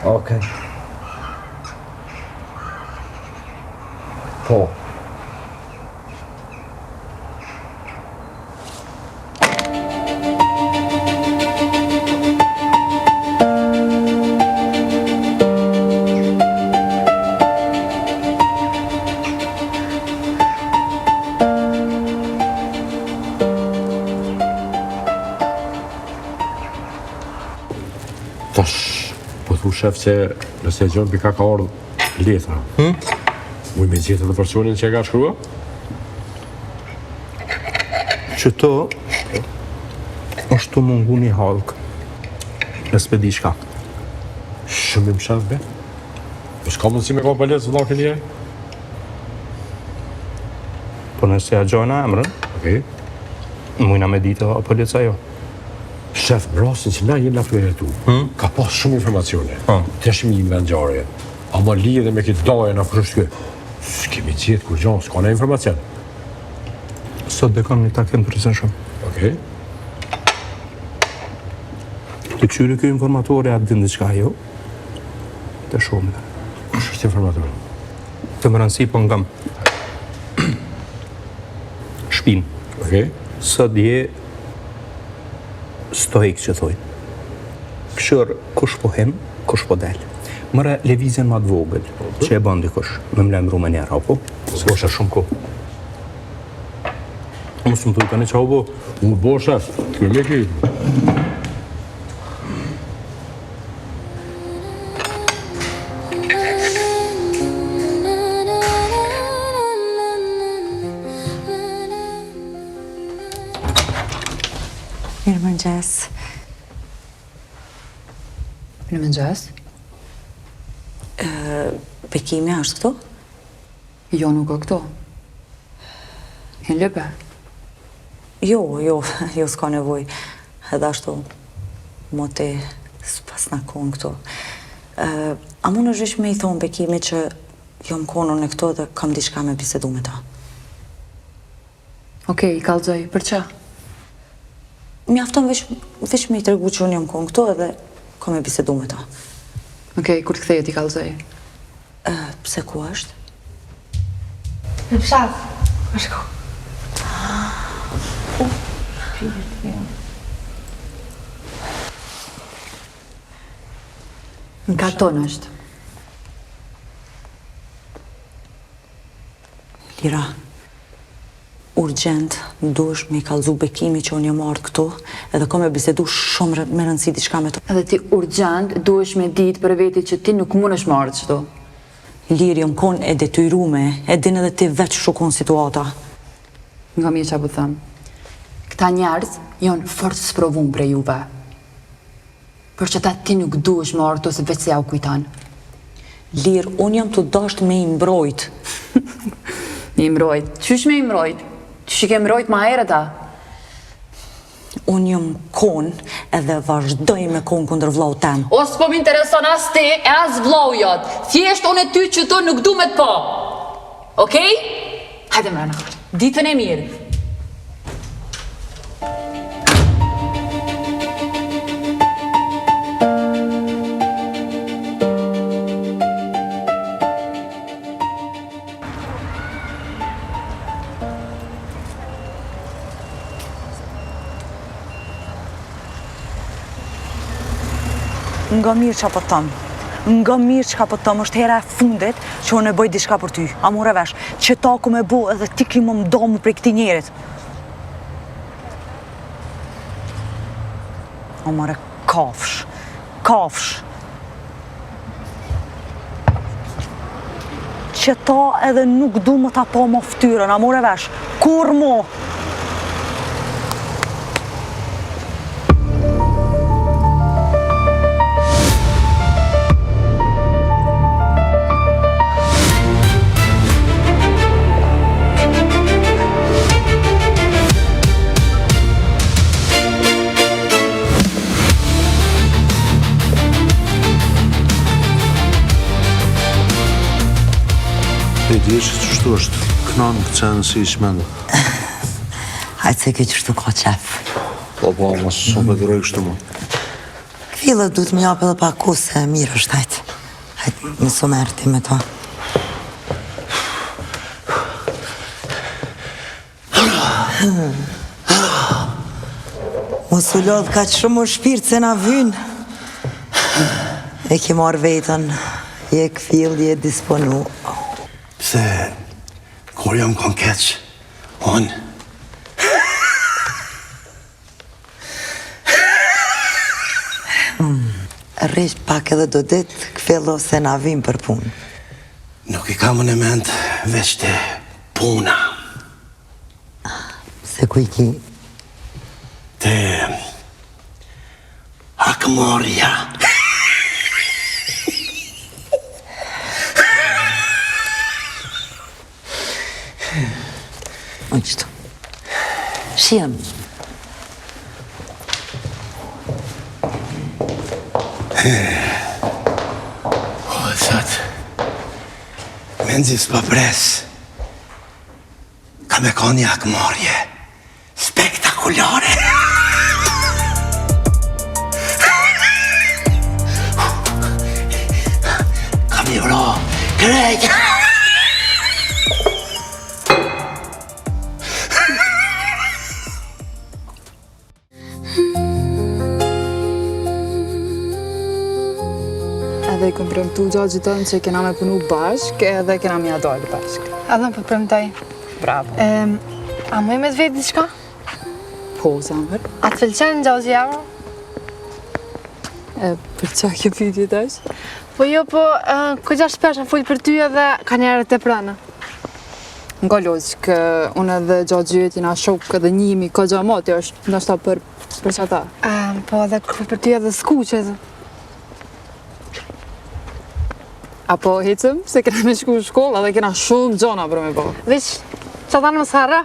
Okej. Po. Tash, po thu shef që nëse gjon pika ka ardhë letra. Uj me gjithë dhe personin që e ka shkrua? Që to është të mungu një halk. Nësë me di shka. Shumë im shef, be? Po s'ka mundësi me ka për letë zëllakin nje? Po nëse ja gjojna emrën, Okej. mujna me ditë për letë sa jo. Shef, në rastin që na jenë laftuar e tu, ka pas shumë informacione. Të shmi një vendjarje. Ama lidhe me këtë daje në kërështë kë. S'kemi gjithë kur gjanë, s'ka në informacion. Sot dhe kam një takim të rëzën shumë. Okej. Të këshyri kjo informatori atë din diçka jo, të shumë. Kush është informator? Të më rëndësi po ngam shpin. Okej. Sot je stoik që thoi. Këshër kush po hem, kush po del. Mëra levizjen ma të vogël, që e bën dikush, me mlemru me njerë, apo? Së bosha shumë ko. Mos më thuj tani qa u bo? Unë bo, shef, të me kejtë. Mirëmëngjes. Mirëmëngjes. Bekimi është këtu? Jo, nuk o këto. Në lëpe. Jo, s'ka nevoj. Edhe ashtu, moti s'pas na konë këtu. A mu në zhysh me i thonë Bekimi që jom konën e këtu dhe kam diçka me bisedu me ta? Okej, i kallëzoj, për që? Mjafton veç me i tregu që unë jom konë këtu edhe kam me bisedu me ta. Okej, kur të kthejet i kallëzoj. Pse ku është? Në fshat, është ko. Në karton është. Lira, urgjent, duesh me i kallëzu Bekimi që unë jam ardhë këtu edhe kam me bisedu shumë me rëndësi diçka me të. Edhe ti urgjent duesh me ditë për veti që ti nuk mund është marrë qëto. Lirë, jom konë e detyrume, e din edhe ti veç shukon situata. Nga mi që apu thëmë. Këta njerës janë fort sprovun për juve. Për që ta ti nuk duesh marrë të se veç se ja u kujtan. Lirë, unë jam të dasht me i mbrojt. Me i mbrojt. Qysh me i mbrojt? Qysh i ke mbrojt ma herë ta? Unë jam konë edhe vazhdoj me konë kundër vlau tem. O s'po m'intereson as ti e as vlau jot. Thjesht unë e ty që të nuk du me të po. Okej? Hajde mrena. Ditën e mirë. Nga mirë që po tëmë. Nga mirë që ka po tëmë, është hera e fundit që unë e bëj diçka për ty. A more vesh, që ta ku me bu edhe ti ki më mdomu prej këti njerit. A more kafsh. Kafsh. Që ta edhe nuk du më ta po më ftyrën, a more vesh. Kur mo? di që qështu është kënan këcenë si ishmendë. Hajtë se kjo qështu ka qef. Po, mas së me dëroj kështu mu. Këfillët du të më japë edhe pak ku se mirë është hajtë. Hajtë më së merë ti me to. Mos u lodhë ka që shumë o shpirtë se na vynë. E ke marrë vetën, je këfill, je disponu. Pse, kur jam kon keq, unë. Rrish pak edhe do ditë, këfillo se na vynë për punë. Nuk I kam në mend veç të puna. Se ku I ki? Të hakmorja. O qëtu. Shiem. O, thot, menzis për pres, ka me koni hakmorje spektakulare. Ka mi vro, krejt. Edhe I këm premtu gjatë gjithën që kena me punu bashk edhe kena me dalë bashk. Edhe më përpremtoj. Bravo. A më me të vetë diçka? Po, Zamër. A të pëlqen Gjozi Javro? Për qa kjo pyetje tash? Po jo, po, këgja shpesh në full për ty edhe ka njerët të pranë. Nga logjik, unë edhe gjatë gjyet jena shok edhe njimi këgja mati është, ndoshta për qata. Po edhe kërë për ty edhe skuqet. Apo hecëm, se kena me shku në shkollë edhe kena shumë gjona për me po. Veç, që ta në më sarra?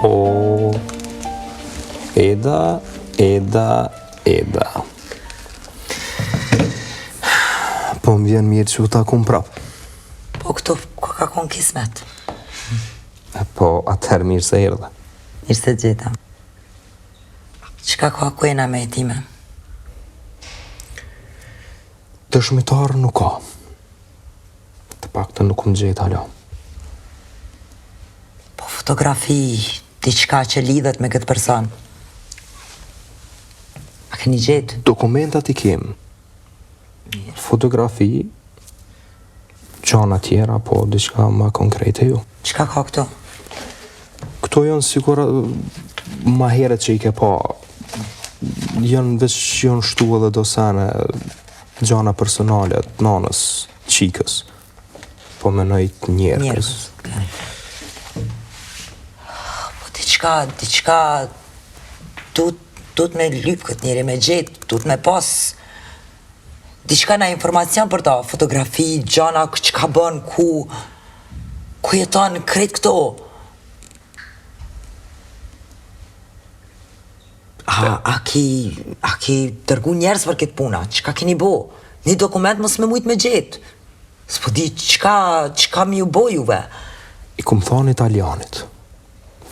O, Eda. Po më vjen mirë që u takum prap. Po këtu, ka konë kismet. Po atëherë mirë se erdhe. Mirë se gjeta. Qka ka kuena me e time? Dëshmitar nuk ka. Të pak të nuk më gjetë hala. Po fotografi, diçka që lidhet me këtë person. A keni gjetë? Dokumentat I kem. Fotografi, gjana tjera, po diçka më konkrete ju. Qka ka këtu? Këto janë sigur ma heret që I ke pa. Janë shtu edhe dosane, gjana personale, nanës, qikës. Po menoj të njerëkës. Po diçka, tut me lyp këtë njeri, me gjetë, tut me pas. Diçka na informacion për ta, fotografi, gjana, qka bën, ku jeton, krejt këto. A ki tërgu njerës për këtë puna, qka keni bo? Një dokument mos me mujt me gjetë. S'po di qka mi u bo juve. I kum thonë italianit.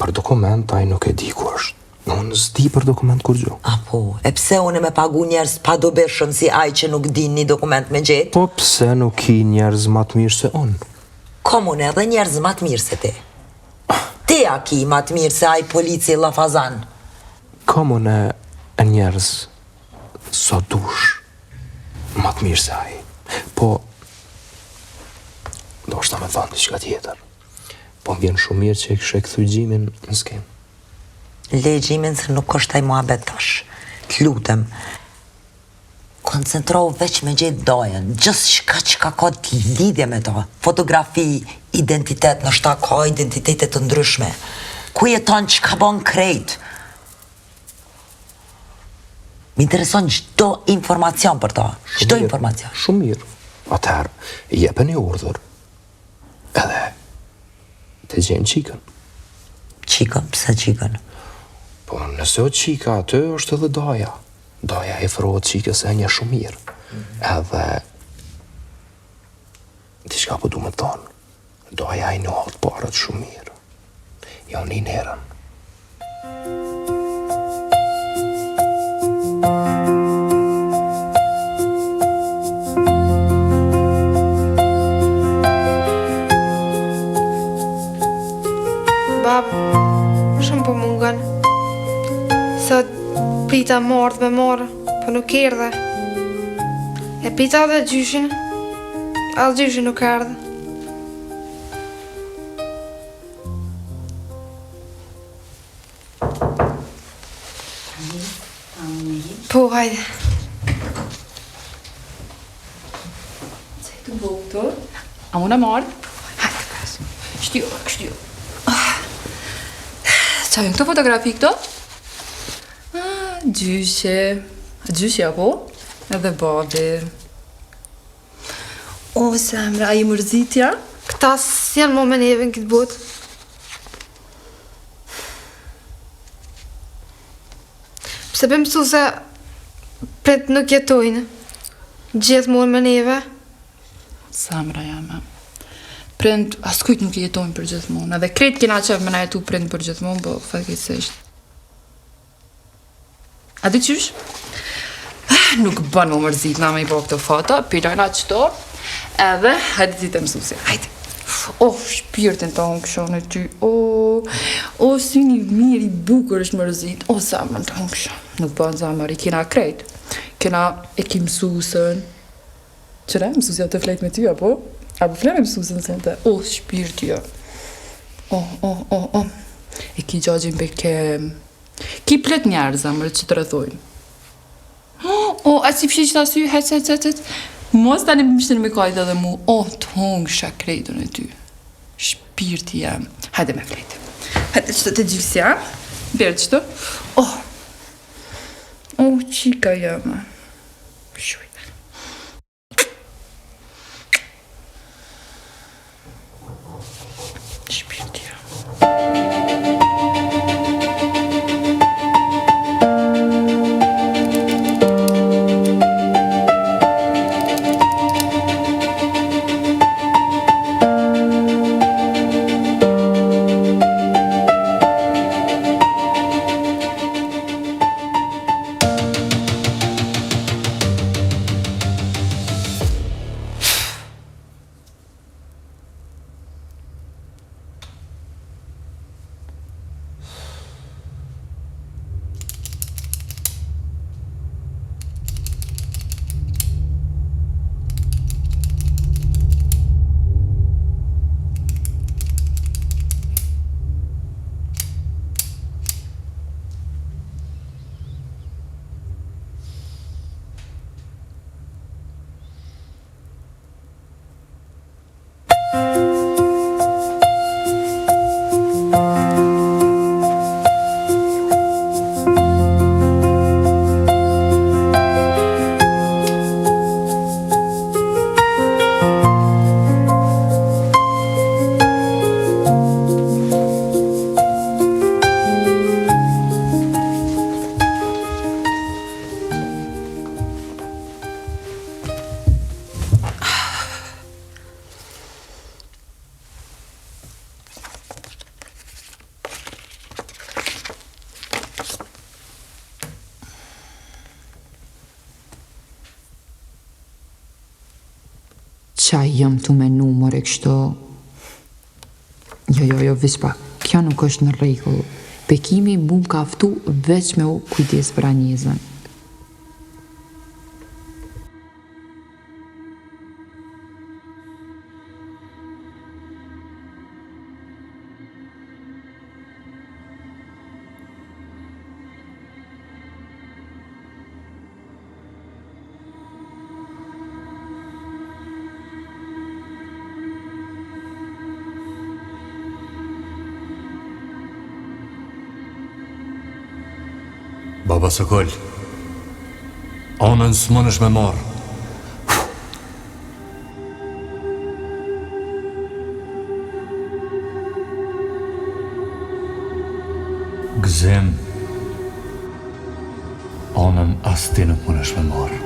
Për dokument, ai nuk e di ku është. Unë s'di për dokument kur gjo. Apo, e pse unë me pagu njerës pa dobeshëm si aj që nuk din një dokument me gjetë? Po pse nuk I njerëz ma të mirë se unë? Kom unë edhe njerëz ma të mirë se ti. Ti a ki ma të mirë se aj polici Lafazan. Kom unë e njerëz so dush ma të mirë se aj. Po, do është ta me thonë diçka tjetër. Po më vjen shumë mirë që e kështë e këthuj gjimin në skemë. Le gjimin se nuk është taj muhabet tash. T'lutem. Koncentrohu veç me gjetë dojen. Gjithë qka ka të lidhje me ta. Fotografi, identitet, nështë ta ka identitetet të ndryshme. Ku jeton qka bon krejt. Më intereson çdo informacion për ta. Çdo informacion. Shumë mirë. Atëherë, jepeni urdhër. Edhe të gjenë qikën. Qikën, pse qikën? Po nëse o qika aty është edhe doja. Doja i frohet qikës e një shumë mirë. Edhe diçka po du me thonë. Doja i nohët parët shumë mirë. Jo një nerën. Babë, shumë po mungën. Sot prita mordh me morë, po nuk erdhe. E pita dhe gjyshin, as gjyshin nuk erdhe. Po, hajde. Të bëu këtu? A muna marrë? Hajde, pas. Shtjo. Qa jënë këto fotografi këto? Gjyshe apo? Edhe babi. O, Semra, a i mërzitja? Këta s'janë mo me neve në këtë botë. Pse për mësu se pret nuk jetojnë, gjithë morë me neve. Semra jame. Prind, as kujt nuk jetojnë për gjithmonë. Edhe kretë kena qef me na jetu prind për gjithmonë, po fatkeqësisht. A di qysh? Nuk bën më mërzit na me i bo këto foto, pirojna qëto, edhe hajde ti të mësusi. Hajde. Shpirtin të hongëshon e ty. Si një mirë i bukur është mërzit. Zamër të hongëshon. Nuk bën zamër, i kena krejt. Kena e ki mësusën. Qëre, mësusja të flejt me ty, apo? Apo fle me mësusën sente? Shpirti jo. E ki gjagjin bekem. Ki plet njerë zamër që të rëthojnë. A si fshi që ta sy, hec. Mos tani mishtin me kajtë edhe mu. Të hongësha krejtën e ty. Shpirti jam. Hajde me flejtë. Hajde qëto të gjysja. Berë qëto. Qika jam. Shuj. Shpirti jam. Qa jëm tu me numër e kështu? Jo, vispa, kjo nuk është në rregull. Bekimi mu ka aftu veç me u kujdes për Anjezën. Baba Sokol, anën s'mon është me marë. Gëzim, anën as ti nuk më nësh me marë.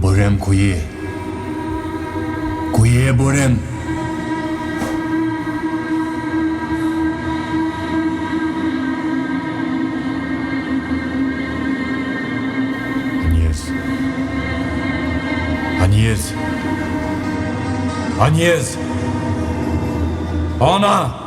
Borem, ku je? Ku je, Borem? Agniez! Agniez! Ana!